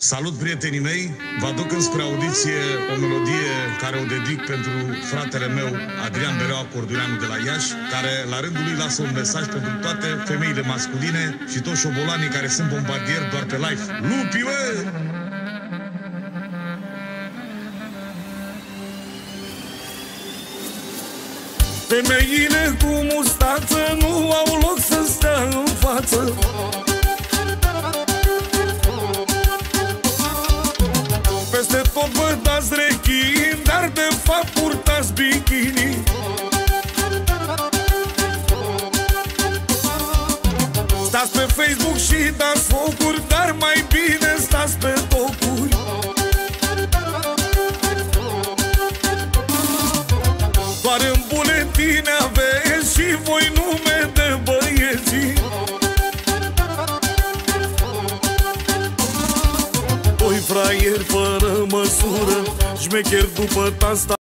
Salut, prietenii mei! Vă aduc înspre audiție o melodie care o dedic pentru fratele meu, Adrian Bereau Cordureanu de la Iași, care la rândul lui lasă un mesaj pentru toate femeile masculine și toți șobolanii care sunt bombardieri doar pe live. Lupi, bă! Femeile cu mustață nu au loc să stea în față. Peste tot vă dați rechin, dar de fapt purtați bikini. Stați pe Facebook și dați focuri, dar mai bine stați pe tocuri. Doar în buletine aveți și voi nume de băieții. Doi fraieri fără măsură, șmecheri după tasta.